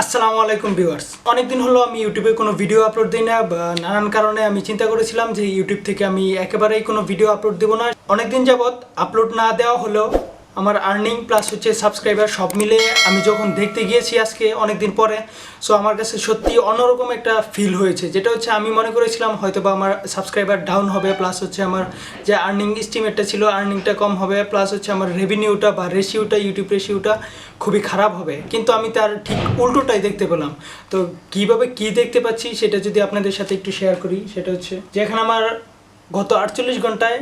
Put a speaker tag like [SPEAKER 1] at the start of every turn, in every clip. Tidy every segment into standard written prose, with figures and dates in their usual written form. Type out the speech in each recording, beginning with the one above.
[SPEAKER 1] আসসালামু আলাইকুম ভিউয়ার্স। অনেকদিন হলো আমি ইউটিউবে কোনো ভিডিও আপলোড দিই না, নানান কারণে আমি চিন্তা করেছিলাম যে ইউটিউব থেকে আমি একেবারেই কোনো ভিডিও আপলোড দেবো না। অনেকদিন যাবৎ আপলোড না দেওয়া হলেও আমার আর্নিং প্লাস সাবস্ক্রাইবার সব মিলে আমি যখন দেখতে গিয়েছি আজকে অনেকদিন পরে, সো আমার কাছে সত্যি অন্যরকম একটা ফিল হয়েছে। যেটা আমি মনে করেছিলাম হয়তো বা আমার সাবস্ক্রাইবার ডাউন হবে, প্লাস আমার যে আর্নিং এস্টিমেটটা ছিল আর্নিংটা কম হবে, প্লাস আমার রেভিনিউটা বা ইউটিউব রেশিওটা খুবই খারাপ হবে। কিন্তু আমি তার ঠিক উল্টোটাই দেখতে পেলাম। তো কীভাবে কী দেখতে পাচ্ছি সেটা যদি আপনাদের সাথে একটু শেয়ার করি, সেটা যেখানে আমার গত 48 ঘন্টায়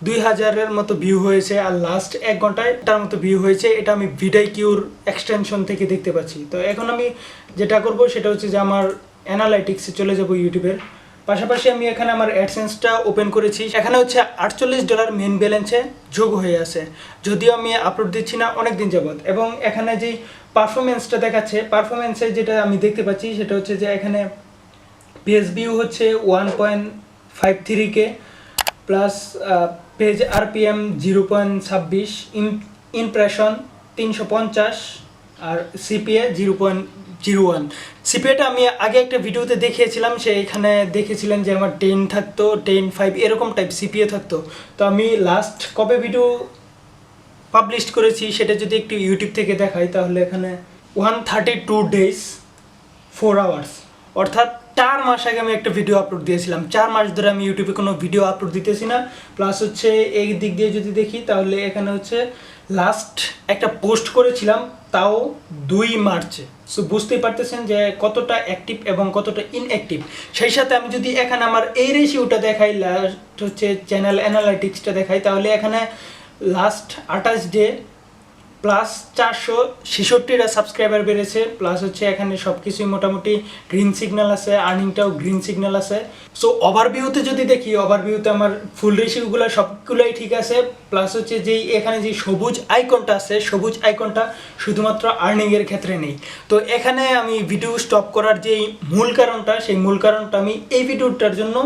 [SPEAKER 1] 2000-এর মতো ভিউ হয়েছে, আর লাস্ট 1 ঘন্টায় তার মতো ভিউ হয়েছে। এটা আমি ভিডিকিউর এক্সটেনশন থেকে দেখতে পাচ্ছি। তো এখন আমি যেটা করব সেটা যে আমার অ্যানালাইটিক্সে চলে যাব ইউটিউবের। পাশাপাশি আমি এখানে আমার অ্যাডসেন্সটা ওপেন করেছি। এখানে $48 মেন ব্যালেন্সে যোগ হয়ে আছে, যদিও আমি আপলোড দিচ্ছি না অনেক দিন যাবৎ। এবং এখানে যেই পারফরমেন্সটা দেখাচ্ছে, পারফরমেন্সে যেটা আমি দেখতে পাচ্ছি সেটা যে এখানে page view 1.53K, plus page RPM 0.26, impression 350, আর সিপিএ 0.01। সিপিএটা আমি আগে একটা ভিডিওতে দেখিয়েছিলাম, এখানে দেখেছিলেন যে আমার 10 থাকতো, 10.5 এরকম টাইপ সিপিএ থাকতো। তো আমি লাস্ট কবে ভিডিও পাবলিশ করেছি সেটা যদি একটু ইউটিউব থেকে দেখাই, তাহলে এখানে 132 days 4 hours, অর্থাৎ 4 মাস আগে আমি একটা ভিডিও আপলোড দিয়েছিলাম। 4 মাস ধরে আমি ইউটিউবে কোনো ভিডিও আপলোড দিতেছি না। প্লাস এই দিক দিয়ে যদি দেখি তাহলে এখানে লাস্ট একটা পোস্ট করেছিলাম, তাও 2 মার্চে। সো বুঝতেই পারতেছেন যে কতটা অ্যাক্টিভ এবং কতটা ইনঅ্যাক্টিভ। সেই সাথে আমি যদি এখানে আমার এই রেশিওটা দেখাই, লাস্ট চ্যানেল অ্যানালাইটিক্সটা দেখাই, তাহলে এখানে লাস্ট 28 ডে প্লাস 466টা সাবস্ক্রাইবার বেড়েছে। প্লাস এখানে সব কিছুই মোটামুটি গ্রিন সিগন্যাল আছে, আর্নিংটাও গ্রিন সিগন্যাল আছে। সো ওভারভিউতে যদি দেখি, ওভারভিউতে আমার ফুল রেশিওগুলো সবগুলোই ঠিক আছে। প্লাস যেই এখানে যে সবুজ আইকনটা আছে, সবুজ আইকনটা শুধুমাত্র আর্নিংয়ের ক্ষেত্রে নেই। তো এখানে আমি ভিডিও স্টপ করার যেই মূল কারণটা, সেই মূল কারণটা আমি এই ভিডিওটার জন্য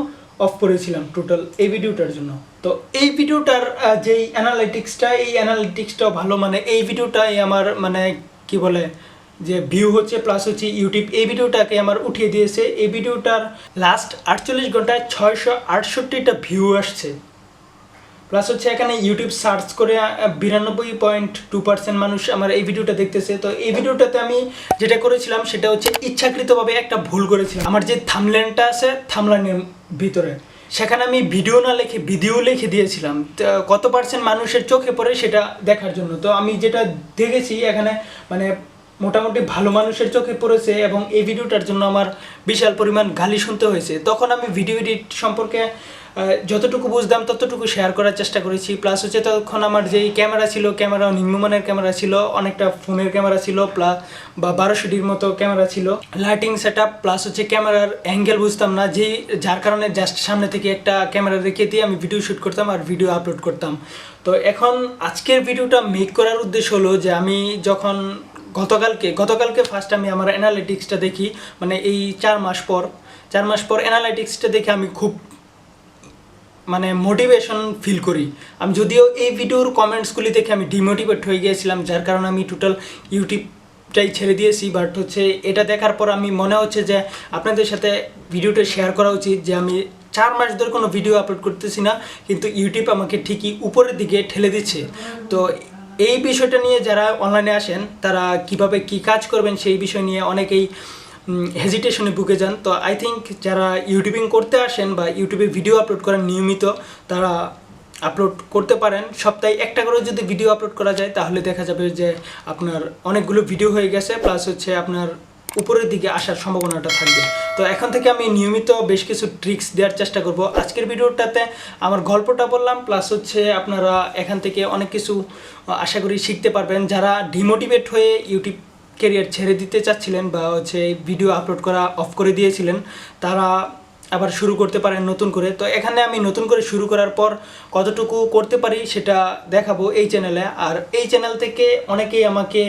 [SPEAKER 1] অফ করেছিলাম, টোটাল এই ভিডিওটার জন্য। তো এই ভিডিওটার যেই অ্যানালিটিক্সটা, এই অ্যানালিটিক্সটাও ভালো, মানে এই ভিডিওটাই আমার মানে কি বলে যে ভিউ প্লাস ইউটিউব এই ভিডিওটাকে আমার উঠিয়ে দিয়েছে। এই ভিডিওটার লাস্ট 48 ঘন্টায় 668টা ভিউ আসছে। প্লাস এখানে ইউটিউব সার্চ করে 92.2% মানুষ আমার এই ভিডিওটা দেখতেছে। তো এই ভিডিওটাতে আমি যেটা করেছিলাম সেটা ইচ্ছাকৃতভাবে একটা ভুল করেছিলাম। আমার যে থাম্বনেলটা আছে, থাম্বনেলের ভিতরে সেখানে আমি ভিডিও না লিখে ভিডিও লিখে দিয়েছিলাম। কত পার্সেন্ট মানুষের চোখে পড়ে সেটা দেখার জন্য। তো আমি যেটা দেখেছি এখানে মানে মোটামুটি ভালো মানুষের চোখে পড়েছে, এবং এই ভিডিওটার জন্য আমার বিশাল পরিমাণ গালি শুনতে হয়েছে। তখন আমি ভিডিও এডিট সম্পর্কে যতটুকু বুঝতাম ততটুকু শেয়ার করার চেষ্টা করেছি। প্লাস তখন আমার যেই ক্যামেরা ছিল, ক্যামেরাও নিম্নমানের ক্যামেরা ছিল, অনেকটা ফোনের ক্যামেরা ছিল, প্লাস বা 1200ডির মতো ক্যামেরা ছিল, লাইটিং সেট আপ, প্লাস ক্যামেরার অ্যাঙ্গেল বুঝতাম না, যার কারণে জাস্ট সামনে থেকে একটা ক্যামেরা রেখে দিয়ে আমি ভিডিও শ্যুট করতাম আর ভিডিও আপলোড করতাম। তো এখন আজকের ভিডিওটা মেক করার উদ্দেশ্য হলো যে আমি যখন গতকালকে ফার্স্ট আমি আমার অ্যানালিটিক্সটা দেখি, মানে এই 4 মাস পর অ্যানালিটিক্সটা দেখে আমি খুব মানে মোটিভেশন ফিল করি। আমি যদিও এই ভিডিওর কমেন্টসগুলি দেখে আমি ডিমোটিভেট হয়ে গিয়েছিলাম, যার কারণে আমি টোটাল ইউটিউবটাই ছেড়ে দিয়েছি। বাট এটা দেখার পর আমি মনে হচ্ছে যে আপনাদের সাথে ভিডিওটা শেয়ার করা উচিত, যে আমি 4 মাস ধরে কোনো ভিডিও আপলোড করতেছি না, কিন্তু ইউটিউব আমাকে ঠিকই উপরের দিকে ঠেলে দিচ্ছে। তো এই বিষয়টা নিয়ে যারা অনলাইনে আসেন তারা কিভাবে কি কাজ করবেন সেই বিষয় নিয়ে অনেকেই হেজিটেশনে ভুগে যান। তো আই থিঙ্ক যারা ইউটিউবিং করতে আসেন বা ইউটিউবে ভিডিও আপলোড করেন নিয়মিত, তারা আপলোড করতে পারেন। সপ্তাহে একটা করে যদি ভিডিও আপলোড করা যায় তাহলে দেখা যাবে যে আপনার অনেকগুলো ভিডিও হয়ে গেছে, প্লাস আপনার উপরের দিকে আসার সম্ভাবনাটা থাকবে। তো এখন থেকে আমি নিয়মিত বেশ কিছু ট্রিক্স দেওয়ার চেষ্টা করব। আজকের ভিডিওটাতে আমার গল্পটা বললাম, প্লাস আপনারা এখান থেকে অনেক কিছু আশা করি শিখতে পারবেন। যারা ডিমোটিভেট হয়ে ইউটিউব ক্যারিয়ার ছেড়ে দিতে চাচ্ছিলেন বা ভিডিও আপলোড করা অফ করে দিয়েছিলেন, তারা আবার শুরু করতে পারেন নতুন করে। তো এখানে আমি নতুন করে শুরু করার পর কতটুকু করতে পারি সেটা দেখাবো এই চ্যানেলে। আর এই চ্যানেল থেকে অনেকেই আমাকে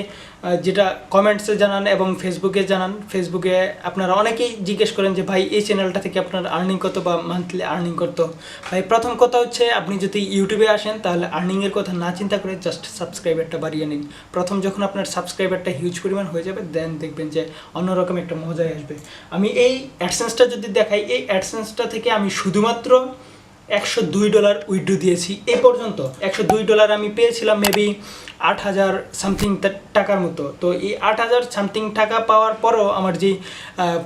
[SPEAKER 1] যেটা কমেন্টসে জানান এবং ফেসবুকে জানান। ফেসবুকে আপনারা অনেকেই জিজ্ঞেস করেন যে ভাই এই চ্যানেলটা থেকে আপনার আর্নিং কত বা মান্থলি আর্নিং কত। ভাই প্রথম কথা হচ্ছে আপনি যদি ইউটিউবে আসেন তাহলে আর্নিংয়ের কথা না চিন্তা করে জাস্ট সাবস্ক্রাইবারটা বাড়িয়ে নিন। প্রথম যখন আপনার সাবস্ক্রাইবারটা হিউজ পরিমাণ হয়ে যাবে দেন দেখবেন যে অন্যরকম একটা মজাই আসবে। আমি এই অ্যাডসেন্সটা যদি দেখাই, এই অ্যাডসেন্সটা থেকে আমি শুধুমাত্র $102 উইথড্র দিয়েছি এই পর্যন্ত। $102 আমি পেয়েছিলাম মেবি 8,000 সামথিং টাকার মতো। তো এই 8,000 সামথিং টাকা পাওয়ার পরও আমার যে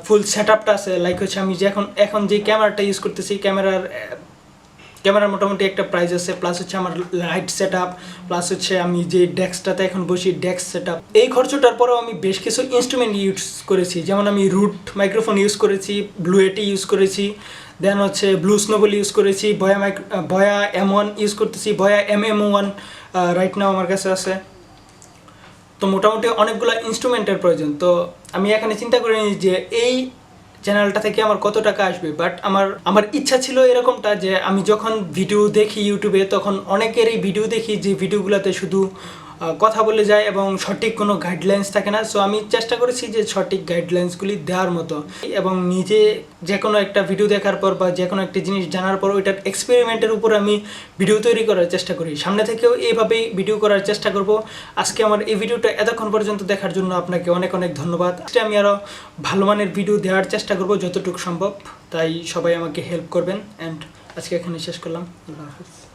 [SPEAKER 1] ফুল সেট আপটা আছে, লাইক হচ্ছে আমি যে এখন যে ক্যামেরাটা ইউজ করতেছি, ক্যামেরার মোটামুটি একটা প্রাইস আছে, প্লাস হচ্ছে আমার লাইট সেট আপ, প্লাস হচ্ছে আমি যে ডেস্কটাতে এখন বসি ডেস্ক সেট আপ। এই খরচটার পরেও আমি বেশ কিছু ইনস্ট্রুমেন্ট ইউজ করেছি, যেমন আমি রুট মাইক্রোফোন ইউজ করেছি, ব্লু এটি ইউজ করেছি, দেন হচ্ছে ব্লু স্নোবল ইউজ করেছি, বয়া M1 ইউজ করতেছি, বয়া MM1 রাইট নাও আমার কাছে আছে। তো মোটামুটি অনেকগুলো ইনস্ট্রুমেন্টের প্রয়োজন। তো আমি এখানে চিন্তা করিনি যে এই চ্যানেলটা থেকে আমার কত টাকা আসবে, বাট আমার ইচ্ছা ছিল এরকমটা যে আমি যখন ভিডিও দেখি ইউটিউবে তখন অনেকেরই ভিডিও দেখি যে ভিডিওগুলোতে শুধু কথা বলে যায় এবং সঠিক কোনো গাইডলাইন্স থাকে না। সো আমি চেষ্টা করেছি যে সঠিক গাইডলাইন্সগুলি দেওয়ার মতো, এবং নিজে যে কোনো একটা ভিডিও দেখার পর বা যে কোনো একটা জিনিস জানার পর ওইটার এক্সপেরিমেন্টের উপর আমি ভিডিও তৈরি করার চেষ্টা করি। সামনে থেকেও এইভাবেই ভিডিও করার চেষ্টা করব। আজকে আমার এই ভিডিওটা এতক্ষণ পর্যন্ত দেখার জন্য আপনাকে অনেক অনেক ধন্যবাদ। আজকে আমি আরও ভালো মানের ভিডিও দেওয়ার চেষ্টা করব যতটুকু সম্ভব, তাই সবাই আমাকে হেল্প করবেন। অ্যান্ড আজকে এখানে শেষ করলাম। আল্লাহ হাফিজ।